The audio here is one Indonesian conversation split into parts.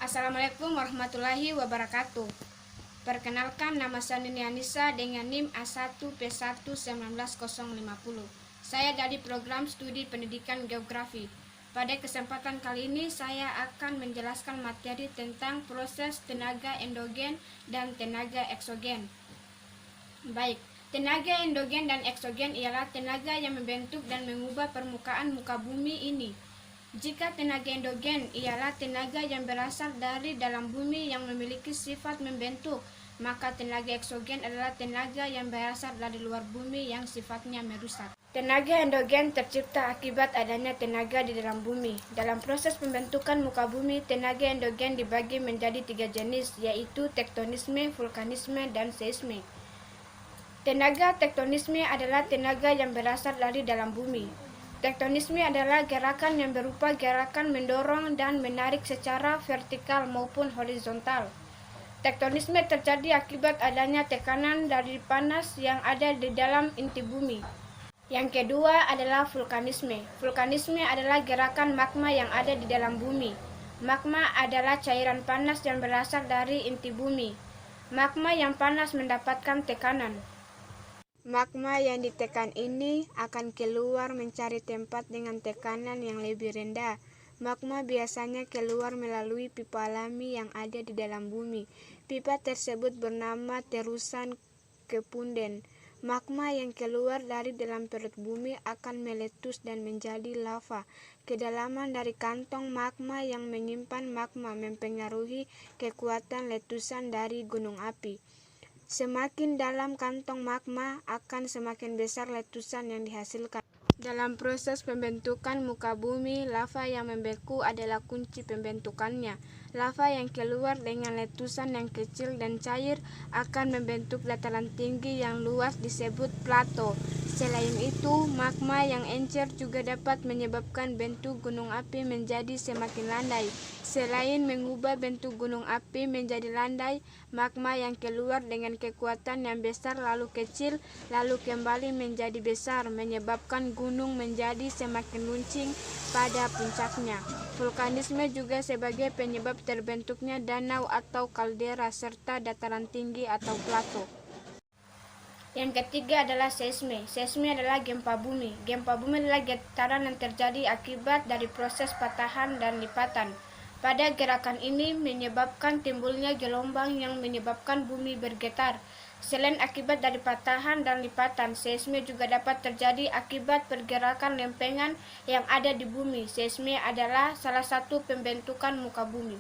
Assalamualaikum warahmatullahi wabarakatuh. Perkenalkan, nama saya Nini Anissa dengan NIM A1P11950. Saya dari program studi pendidikan geografi. Pada kesempatan kali ini saya akan menjelaskan materi tentang proses tenaga endogen dan tenaga eksogen. Baik, tenaga endogen dan eksogen ialah tenaga yang membentuk dan mengubah permukaan muka bumi ini. Jika tenaga endogen ialah tenaga yang berasal dari dalam bumi yang memiliki sifat membentuk, maka tenaga eksogen adalah tenaga yang berasal dari luar bumi yang sifatnya merusak. Tenaga endogen tercipta akibat adanya tenaga di dalam bumi. Dalam proses pembentukan muka bumi, tenaga endogen dibagi menjadi 3 jenis, yaitu tektonisme, vulkanisme, dan seisme. Tenaga tektonisme adalah tenaga yang berasal dari dalam bumi. Tektonisme adalah gerakan yang berupa gerakan mendorong dan menarik secara vertikal maupun horizontal. Tektonisme terjadi akibat adanya tekanan dari panas yang ada di dalam inti bumi. Yang kedua adalah vulkanisme. Vulkanisme adalah gerakan magma yang ada di dalam bumi. Magma adalah cairan panas yang berasal dari inti bumi. Magma yang panas mendapatkan tekanan. Magma yang ditekan ini akan keluar mencari tempat dengan tekanan yang lebih rendah. Magma biasanya keluar melalui pipa alami yang ada di dalam bumi. Pipa tersebut bernama terusan kepunden. Magma yang keluar dari dalam perut bumi akan meletus dan menjadi lava. Kedalaman dari kantong magma yang menyimpan magma mempengaruhi kekuatan letusan dari gunung api. Semakin dalam kantong magma, akan semakin besar letusan yang dihasilkan. Dalam proses pembentukan muka bumi, lava yang membeku adalah kunci pembentukannya. Lava yang keluar dengan letusan yang kecil dan cair akan membentuk dataran tinggi yang luas disebut plato. Selain itu, magma yang encer juga dapat menyebabkan bentuk gunung api menjadi semakin landai. Selain mengubah bentuk gunung api menjadi landai, magma yang keluar dengan kekuatan yang besar lalu kecil, lalu kembali menjadi besar, menyebabkan gunung menjadi semakin runcing pada puncaknya. Vulkanisme juga sebagai penyebab terbentuknya danau atau kaldera serta dataran tinggi atau plato. Yang ketiga adalah seisme. Seisme adalah gempa bumi. Gempa bumi adalah getaran yang terjadi akibat dari proses patahan dan lipatan. Pada gerakan ini menyebabkan timbulnya gelombang yang menyebabkan bumi bergetar. Selain akibat dari patahan dan lipatan, seisme juga dapat terjadi akibat pergerakan lempengan yang ada di bumi. Seisme adalah salah satu pembentukan muka bumi,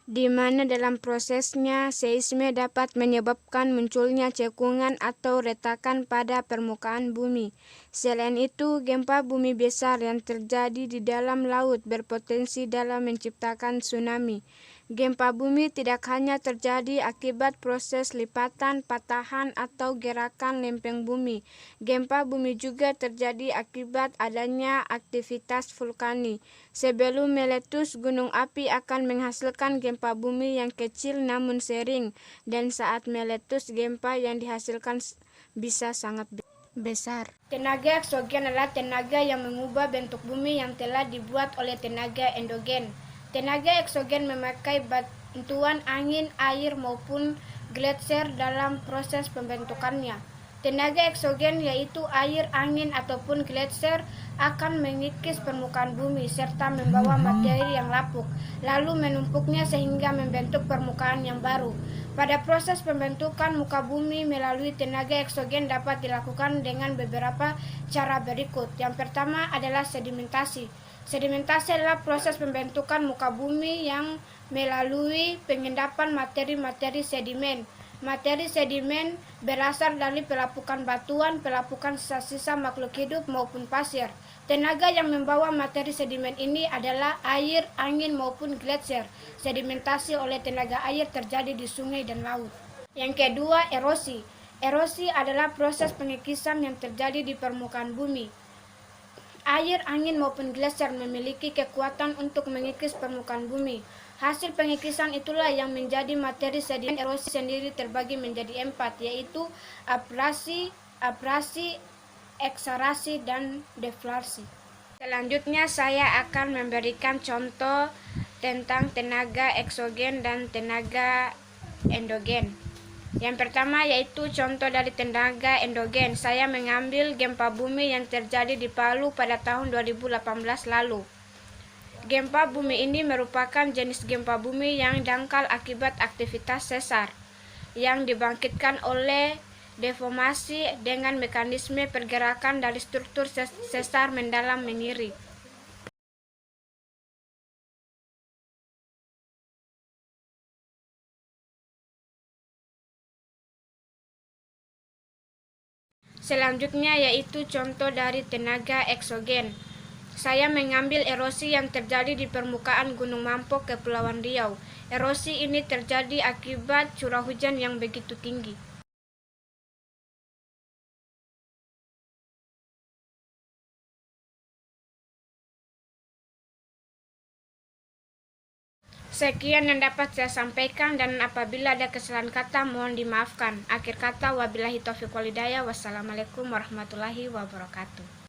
di mana dalam prosesnya seisme dapat menyebabkan munculnya cekungan atau retakan pada permukaan bumi. Selain itu, gempa bumi besar yang terjadi di dalam laut berpotensi dalam menciptakan tsunami. Gempa bumi tidak hanya terjadi akibat proses lipatan, patahan, atau gerakan lempeng bumi. Gempa bumi juga terjadi akibat adanya aktivitas vulkani. Sebelum meletus, gunung api akan menghasilkan gempa bumi yang kecil namun sering, dan saat meletus, gempa yang dihasilkan bisa sangat besar. Tenaga eksogen adalah tenaga yang mengubah bentuk bumi yang telah dibuat oleh tenaga endogen. Tenaga eksogen memakai bantuan angin, air, maupun gletser dalam proses pembentukannya. Tenaga eksogen yaitu air, angin, ataupun gletser akan mengikis permukaan bumi serta membawa materi yang lapuk, lalu menumpuknya sehingga membentuk permukaan yang baru. Pada proses pembentukan muka bumi melalui tenaga eksogen dapat dilakukan dengan beberapa cara berikut. Yang pertama adalah sedimentasi. Sedimentasi adalah proses pembentukan muka bumi yang melalui pengendapan materi-materi sedimen. Materi sedimen berasal dari pelapukan batuan, pelapukan sisa-sisa makhluk hidup maupun pasir. Tenaga yang membawa materi sedimen ini adalah air, angin maupun gletser. Sedimentasi oleh tenaga air terjadi di sungai dan laut. Yang kedua, erosi. Erosi adalah proses pengikisan yang terjadi di permukaan bumi. Air, angin maupun gletser memiliki kekuatan untuk mengikis permukaan bumi. Hasil pengikisan itulah yang menjadi materi sedimen. Erosi sendiri terbagi menjadi 4, yaitu abrasi, eksarasi, dan deflasi. Selanjutnya saya akan memberikan contoh tentang tenaga eksogen dan tenaga endogen. Yang pertama yaitu contoh dari tenaga endogen. Saya mengambil gempa bumi yang terjadi di Palu pada tahun 2018 lalu. Gempa bumi ini merupakan jenis gempa bumi yang dangkal akibat aktivitas sesar yang dibangkitkan oleh deformasi dengan mekanisme pergerakan dari struktur sesar mendalam mengiri. Selanjutnya yaitu contoh dari tenaga eksogen. Saya mengambil erosi yang terjadi di permukaan Gunung Mampok, Kepulauan Riau. Erosi ini terjadi akibat curah hujan yang begitu tinggi. Sekian yang dapat saya sampaikan, dan apabila ada kesalahan kata mohon dimaafkan. Akhir kata, wabillahi taufiq wal hidayah. Wassalamualaikum warahmatullahi wabarakatuh.